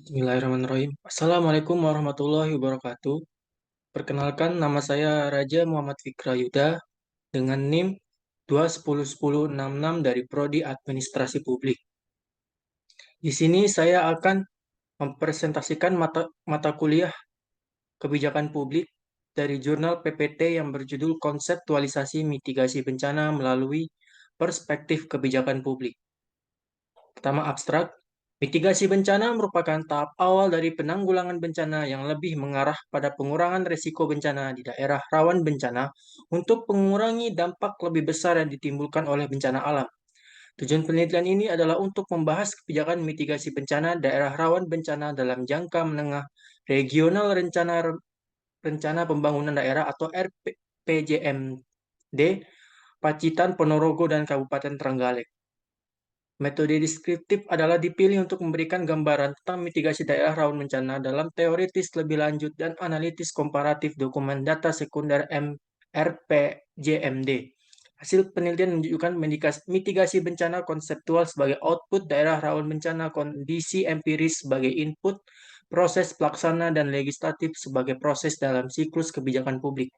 Bismillahirrahmanirrahim. Assalamualaikum warahmatullahi wabarakatuh. Perkenalkan, nama saya Raja Muhammad Fikra Yuda dengan NIM 2101066 dari Prodi Administrasi Publik. Di sini saya akan mempresentasikan mata kuliah Kebijakan Publik dari jurnal PPT yang berjudul Konseptualisasi Mitigasi Bencana Melalui Perspektif Kebijakan Publik. Pertama, abstrak. Mitigasi bencana merupakan tahap awal dari penanggulangan bencana yang lebih mengarah pada pengurangan risiko bencana di daerah rawan bencana untuk mengurangi dampak lebih besar yang ditimbulkan oleh bencana alam. Tujuan penelitian ini adalah untuk membahas kebijakan mitigasi bencana daerah rawan bencana dalam jangka menengah regional rencana pembangunan daerah atau RPJMD Pacitan, Ponorogo, dan Kabupaten Trenggalek. Metode deskriptif adalah dipilih untuk memberikan gambaran tentang mitigasi daerah rawan bencana dalam teoritis lebih lanjut dan analitis komparatif dokumen data sekunder RPJMD. Hasil penelitian menunjukkan mitigasi bencana konseptual sebagai output, daerah rawan bencana kondisi empiris sebagai input, proses pelaksana dan legislatif sebagai proses dalam siklus kebijakan publik.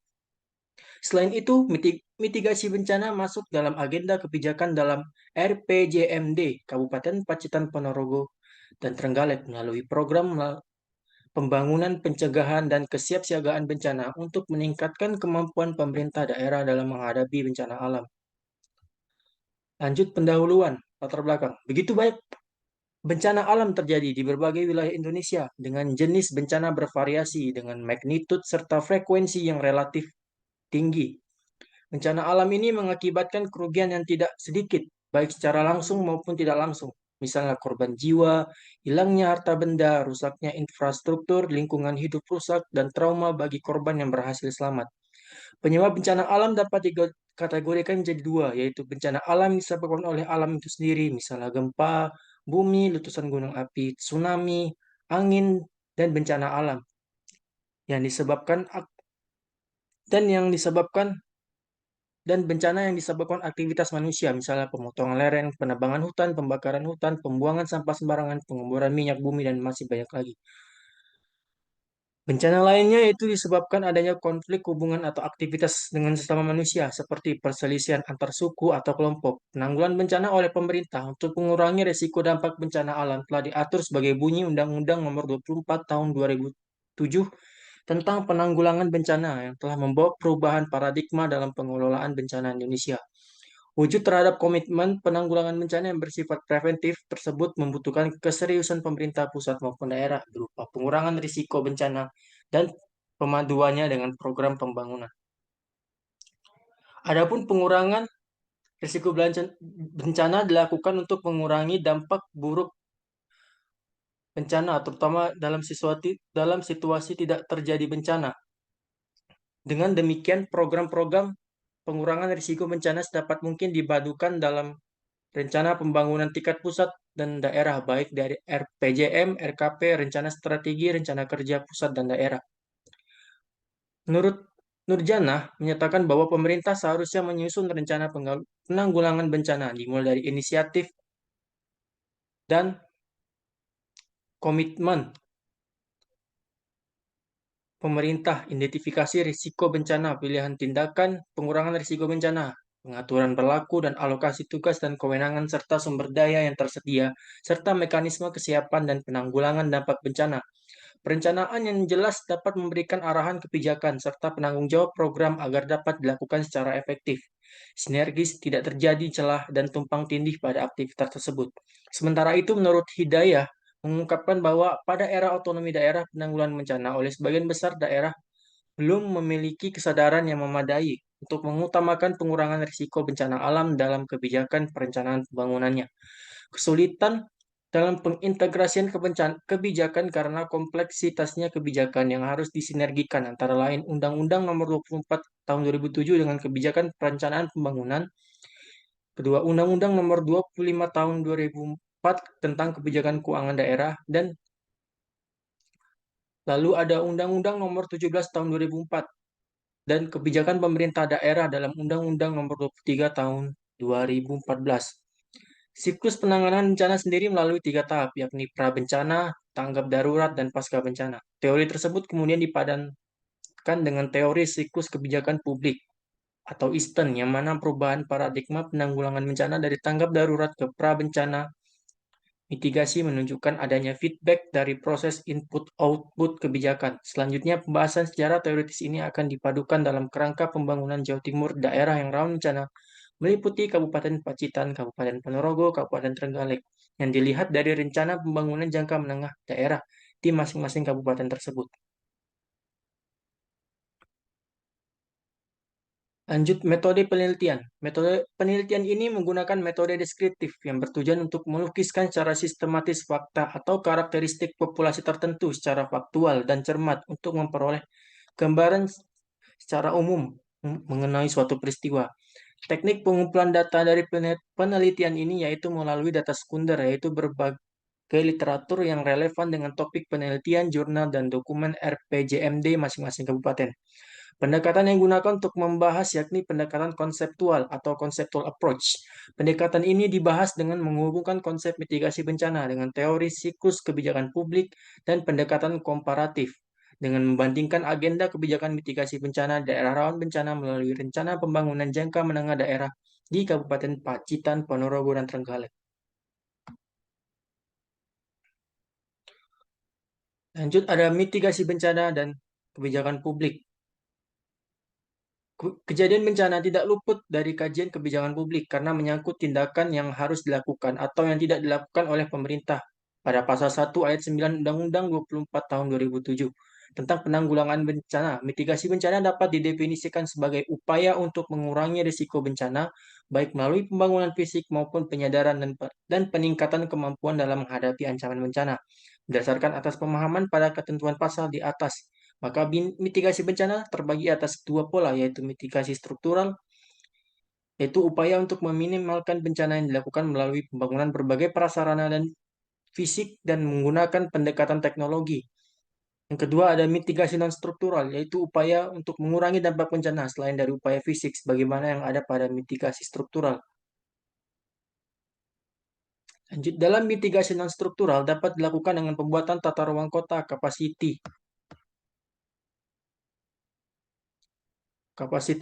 Selain itu, mitigasi bencana masuk dalam agenda kebijakan dalam RPJMD Kabupaten Pacitan Ponorogo dan Trenggalek melalui program pembangunan pencegahan dan kesiapsiagaan bencana untuk meningkatkan kemampuan pemerintah daerah dalam menghadapi bencana alam. Lanjut pendahuluan, latar belakang. Begitu banyak bencana alam terjadi di berbagai wilayah Indonesia dengan jenis bencana bervariasi dengan magnitud serta frekuensi yang relatif tinggi. Bencana alam ini mengakibatkan kerugian yang tidak sedikit, baik secara langsung maupun tidak langsung. Misalnya korban jiwa, hilangnya harta benda, rusaknya infrastruktur, lingkungan hidup rusak, dan trauma bagi korban yang berhasil selamat. Penyebab bencana alam dapat dikategorikan menjadi dua, yaitu bencana alam disebabkan oleh alam itu sendiri, misalnya gempa, bumi, letusan gunung api, tsunami, angin, dan bencana alam yang disebabkan dan bencana yang disebabkan aktivitas manusia, misalnya pemotongan lereng, penebangan hutan, pembakaran hutan, pembuangan sampah sembarangan, pengemburan minyak bumi, dan masih banyak lagi. Bencana lainnya yaitu disebabkan adanya konflik hubungan atau aktivitas dengan sesama manusia, seperti perselisihan antar suku atau kelompok. Penanggulangan bencana oleh pemerintah untuk mengurangi risiko dampak bencana alam telah diatur sebagai bunyi Undang-Undang Nomor 24 Tahun 2007 tentang penanggulangan bencana yang telah membawa perubahan paradigma dalam pengelolaan bencana Indonesia. Wujud terhadap komitmen penanggulangan bencana yang bersifat preventif tersebut membutuhkan keseriusan pemerintah pusat maupun daerah berupa pengurangan risiko bencana dan pemaduannya dengan program pembangunan. Adapun pengurangan risiko bencana dilakukan untuk mengurangi dampak buruk bencana, terutama dalam situasi tidak terjadi bencana. Dengan demikian, program-program pengurangan risiko bencana sedapat mungkin dipadukan dalam rencana pembangunan tingkat pusat dan daerah, baik dari RPJM, RKP, rencana strategi, rencana kerja pusat dan daerah. Menurut Nurjana menyatakan bahwa pemerintah seharusnya menyusun rencana penanggulangan bencana dimulai dari inisiatif dan komitmen pemerintah, identifikasi risiko bencana, pilihan tindakan, pengurangan risiko bencana, pengaturan berlaku dan alokasi tugas dan kewenangan serta sumber daya yang tersedia, serta mekanisme kesiapan dan penanggulangan dampak bencana. Perencanaan yang jelas dapat memberikan arahan kebijakan serta penanggung jawab program agar dapat dilakukan secara efektif. Sinergis tidak terjadi celah dan tumpang tindih pada aktivitas tersebut. Sementara itu, menurut Hidayah, mengungkapkan bahwa pada era otonomi daerah penanggulangan bencana oleh sebagian besar daerah belum memiliki kesadaran yang memadai untuk mengutamakan pengurangan risiko bencana alam dalam kebijakan perencanaan pembangunannya. Kesulitan dalam pengintegrasian kebijakan karena kompleksitasnya kebijakan yang harus disinergikan antara lain Undang-Undang Nomor 24 Tahun 2007 dengan kebijakan perencanaan pembangunan, kedua Undang-Undang Nomor 25 Tahun 2004 tentang kebijakan keuangan daerah, dan lalu ada Undang-Undang Nomor 17 Tahun 2004 dan kebijakan pemerintah daerah dalam Undang-Undang Nomor 23 Tahun 2014. Siklus penanganan bencana sendiri melalui 3 tahap, yakni pra-bencana, tanggap darurat, dan pasca bencana. Teori tersebut kemudian dipadankan dengan teori siklus kebijakan publik atau ISTEN, yang mana perubahan paradigma penanggulangan bencana dari tanggap darurat ke pra-bencana mitigasi menunjukkan adanya feedback dari proses input-output kebijakan. Selanjutnya, pembahasan secara teoritis ini akan dipadukan dalam kerangka pembangunan Jawa Timur daerah yang rawan bencana, meliputi Kabupaten Pacitan, Kabupaten Ponorogo, Kabupaten Trenggalek, yang dilihat dari rencana pembangunan jangka menengah daerah di masing-masing kabupaten tersebut. Lanjut, metode penelitian. Metode penelitian ini menggunakan metode deskriptif yang bertujuan untuk melukiskan secara sistematis fakta atau karakteristik populasi tertentu secara faktual dan cermat untuk memperoleh gambaran secara umum mengenai suatu peristiwa. Teknik pengumpulan data dari penelitian ini yaitu melalui data sekunder, yaitu berbagai literatur yang relevan dengan topik penelitian, jurnal, dan dokumen RPJMD masing-masing kabupaten. Pendekatan yang digunakan untuk membahas yakni pendekatan konseptual atau conceptual approach. Pendekatan ini dibahas dengan menghubungkan konsep mitigasi bencana dengan teori siklus kebijakan publik dan pendekatan komparatif dengan membandingkan agenda kebijakan mitigasi bencana daerah rawan bencana melalui rencana pembangunan jangka menengah daerah di Kabupaten Pacitan, Ponorogo, dan Trenggalek. Lanjut, ada mitigasi bencana dan kebijakan publik. Kejadian bencana tidak luput dari kajian kebijakan publik karena menyangkut tindakan yang harus dilakukan atau yang tidak dilakukan oleh pemerintah pada pasal 1 ayat 9 Undang-Undang 24 tahun 2007 tentang penanggulangan bencana. Mitigasi bencana dapat didefinisikan sebagai upaya untuk mengurangi risiko bencana, baik melalui pembangunan fisik maupun penyadaran dan peningkatan kemampuan dalam menghadapi ancaman bencana. Berdasarkan atas pemahaman pada ketentuan pasal di atas, maka mitigasi bencana terbagi atas 2 pola, yaitu mitigasi struktural, yaitu upaya untuk meminimalkan bencana yang dilakukan melalui pembangunan berbagai prasarana dan fisik dan menggunakan pendekatan teknologi. Yang kedua ada mitigasi non-struktural, yaitu upaya untuk mengurangi dampak bencana selain dari upaya fisik, sebagaimana yang ada pada mitigasi struktural. Lanjut, dalam mitigasi non-struktural dapat dilakukan dengan pembuatan tata ruang kota capacity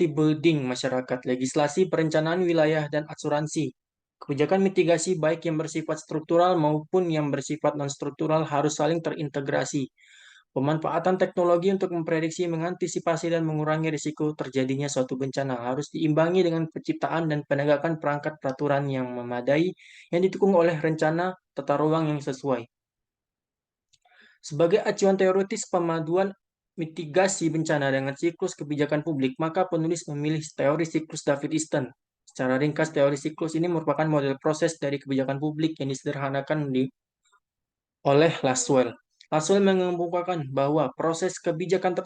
building masyarakat, legislasi perencanaan wilayah, dan asuransi. Kebijakan mitigasi baik yang bersifat struktural maupun yang bersifat non-struktural harus saling terintegrasi. Pemanfaatan teknologi untuk memprediksi, mengantisipasi, dan mengurangi risiko terjadinya suatu bencana harus diimbangi dengan penciptaan dan penegakan perangkat peraturan yang memadai yang didukung oleh rencana tata ruang yang sesuai. Sebagai acuan teoritis pemaduan mitigasi bencana dengan siklus kebijakan publik, maka penulis memilih teori siklus David Easton. Secara ringkas, teori siklus ini merupakan model proses dari kebijakan publik yang disederhanakan oleh Laswell. Laswell mengemukakan bahwa proses kebijakan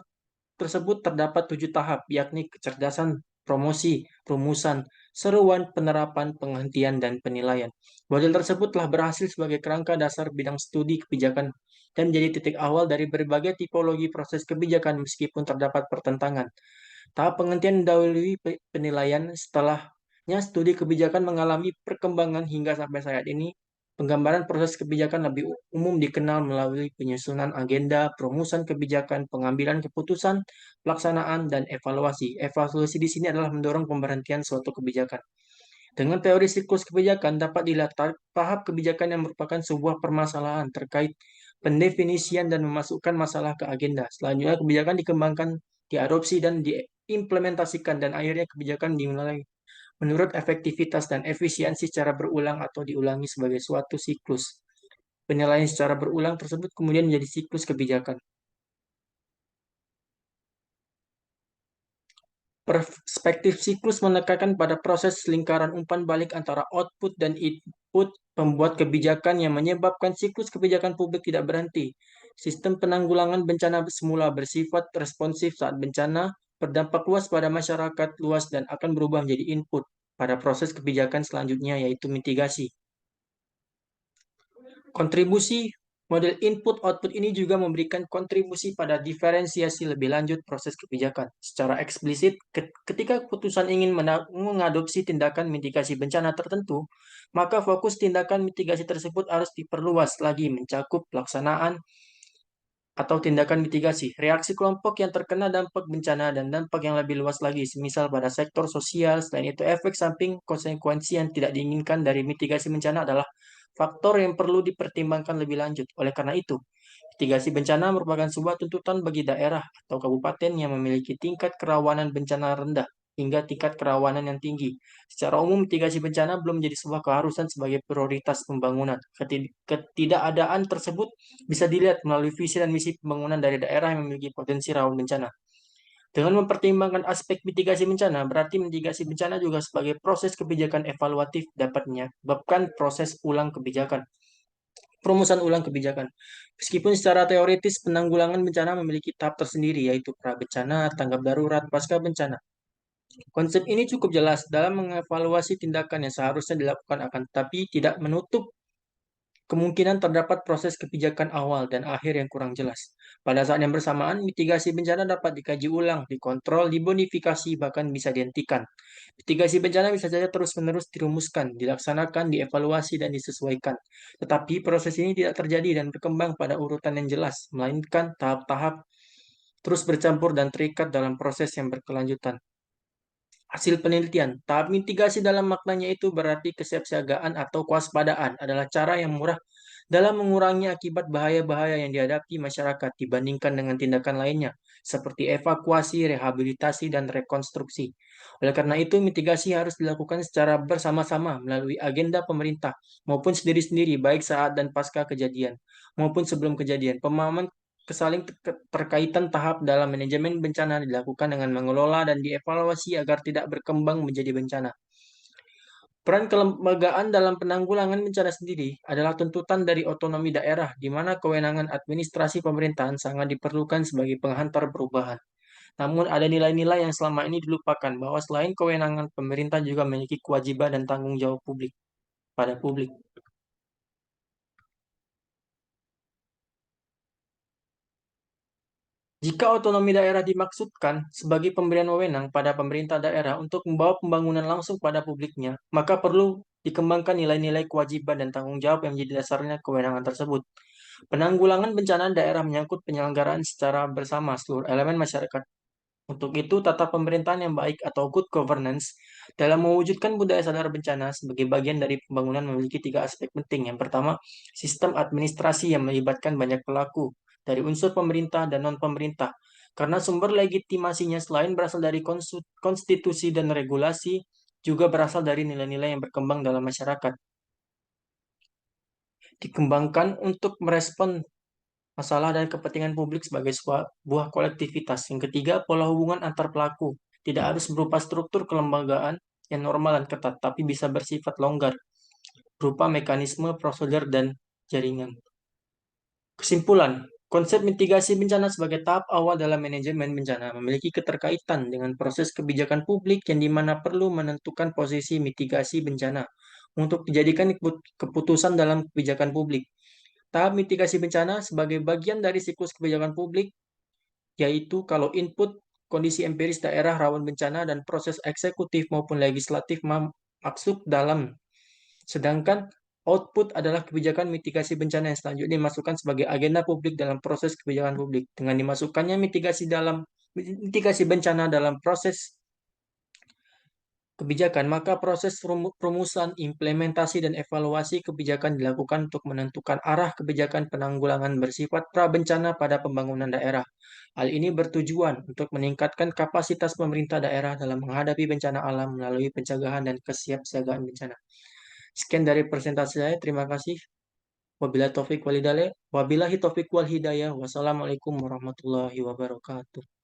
tersebut terdapat 7 tahap, yakni kecerdasan, promosi, rumusan, seruan, penerapan, penghentian, dan penilaian. Model tersebut telah berhasil sebagai kerangka dasar bidang studi kebijakan dan menjadi titik awal dari berbagai tipologi proses kebijakan meskipun terdapat pertentangan. Tahap penghentian mendahului penilaian. Setelahnya, studi kebijakan mengalami perkembangan hingga sampai saat ini. Penggambaran proses kebijakan lebih umum dikenal melalui penyusunan agenda, perumusan kebijakan, pengambilan keputusan, pelaksanaan, dan evaluasi. Evaluasi di sini adalah mendorong pemberhentian suatu kebijakan. Dengan teori siklus kebijakan dapat dilihat tahap kebijakan yang merupakan sebuah permasalahan terkait pendefinisian dan memasukkan masalah ke agenda. Selanjutnya kebijakan dikembangkan, diadopsi, dan diimplementasikan, dan akhirnya kebijakan dimulai menurut efektivitas dan efisiensi secara berulang atau diulangi sebagai suatu siklus. Penilaian secara berulang tersebut kemudian menjadi siklus kebijakan. Perspektif siklus menekankan pada proses lingkaran umpan balik antara output dan input pembuat kebijakan yang menyebabkan siklus kebijakan publik tidak berhenti. Sistem penanggulangan bencana semula bersifat responsif saat bencana berdampak luas pada masyarakat luas dan akan berubah menjadi input pada proses kebijakan selanjutnya, yaitu mitigasi. Kontribusi Model input-output ini juga memberikan kontribusi pada diferensiasi lebih lanjut proses kebijakan. Secara eksplisit, ketika keputusan ingin mengadopsi tindakan mitigasi bencana tertentu, maka fokus tindakan mitigasi tersebut harus diperluas lagi mencakup pelaksanaan atau tindakan mitigasi, reaksi kelompok yang terkena dampak bencana dan dampak yang lebih luas lagi, semisal pada sektor sosial. Selain itu, efek samping konsekuensi yang tidak diinginkan dari mitigasi bencana adalah faktor yang perlu dipertimbangkan lebih lanjut. Oleh karena itu, mitigasi bencana merupakan sebuah tuntutan bagi daerah atau kabupaten yang memiliki tingkat kerawanan bencana rendah hingga tingkat kerawanan yang tinggi. Secara umum, mitigasi bencana belum menjadi sebuah keharusan sebagai prioritas pembangunan. Ketidakadaan tersebut bisa dilihat melalui visi dan misi pembangunan dari daerah yang memiliki potensi rawan bencana. Dengan mempertimbangkan aspek mitigasi bencana, berarti mitigasi bencana juga sebagai proses kebijakan evaluatif dapat menyebabkan proses ulang kebijakan. Perumusan ulang kebijakan. Meskipun secara teoritis penanggulangan bencana memiliki tahap tersendiri, yaitu pra-bencana, tanggap darurat, pasca bencana. Konsep ini cukup jelas dalam mengevaluasi tindakan yang seharusnya dilakukan akan tetapi tidak menutup kemungkinan terdapat proses kebijakan awal dan akhir yang kurang jelas. Pada saat yang bersamaan, mitigasi bencana dapat dikaji ulang, dikontrol, dibonifikasi, bahkan bisa dihentikan. Mitigasi bencana bisa saja terus-menerus dirumuskan, dilaksanakan, dievaluasi, dan disesuaikan. Tetapi proses ini tidak terjadi dan berkembang pada urutan yang jelas, melainkan tahap-tahap terus bercampur dan terikat dalam proses yang berkelanjutan. Hasil penelitian, tahap mitigasi dalam maknanya itu berarti kesiapsiagaan atau kewaspadaan adalah cara yang murah dalam mengurangi akibat bahaya-bahaya yang dihadapi masyarakat dibandingkan dengan tindakan lainnya, seperti evakuasi, rehabilitasi, dan rekonstruksi. Oleh karena itu, mitigasi harus dilakukan secara bersama-sama melalui agenda pemerintah maupun sendiri-sendiri, baik saat dan pasca kejadian maupun sebelum kejadian. Pemahaman kesaling terkaitan tahap dalam manajemen bencana dilakukan dengan mengelola dan dievaluasi agar tidak berkembang menjadi bencana. Peran kelembagaan dalam penanggulangan bencana sendiri adalah tuntutan dari otonomi daerah, di mana kewenangan administrasi pemerintahan sangat diperlukan sebagai penghantar perubahan. Namun ada nilai-nilai yang selama ini dilupakan, bahwa selain kewenangan, pemerintah juga memiliki kewajiban dan tanggung jawab publik pada publik. Jika otonomi daerah dimaksudkan sebagai pemberian wewenang pada pemerintah daerah untuk membawa pembangunan langsung pada publiknya, maka perlu dikembangkan nilai-nilai kewajiban dan tanggung jawab yang menjadi dasarnya kewenangan tersebut. Penanggulangan bencana daerah menyangkut penyelenggaraan secara bersama seluruh elemen masyarakat. Untuk itu, tata pemerintahan yang baik atau good governance dalam mewujudkan budaya sadar bencana sebagai bagian dari pembangunan memiliki tiga aspek penting. Yang pertama, sistem administrasi yang melibatkan banyak pelaku dari unsur pemerintah dan non-pemerintah. Karena sumber legitimasinya selain berasal dari konstitusi dan regulasi, juga berasal dari nilai-nilai yang berkembang dalam masyarakat. Dikembangkan untuk merespon masalah dan kepentingan publik sebagai sebuah kolektivitas. Yang ketiga, pola hubungan antar pelaku tidak harus berupa struktur kelembagaan yang normal dan ketat, tapi bisa bersifat longgar, berupa mekanisme, prosedur, dan jaringan. Kesimpulan, konsep mitigasi bencana sebagai tahap awal dalam manajemen bencana memiliki keterkaitan dengan proses kebijakan publik yang dimana perlu menentukan posisi mitigasi bencana untuk dijadikan keputusan dalam kebijakan publik. Tahap mitigasi bencana sebagai bagian dari siklus kebijakan publik, yaitu kalau input kondisi empiris daerah rawan bencana dan proses eksekutif maupun legislatif masuk dalam. Sedangkan output adalah kebijakan mitigasi bencana yang selanjutnya dimasukkan sebagai agenda publik dalam proses kebijakan publik. Dengan dimasukkannya mitigasi bencana dalam proses kebijakan, maka proses perumusan, implementasi, dan evaluasi kebijakan dilakukan untuk menentukan arah kebijakan penanggulangan bersifat prabencana pada pembangunan daerah. Hal ini bertujuan untuk meningkatkan kapasitas pemerintah daerah dalam menghadapi bencana alam melalui pencegahan dan kesiapsiagaan bencana. Sekian dari presentasi saya. Terima kasih. Wabillahi taufik walhidayah. Wassalamualaikum warahmatullahi wabarakatuh.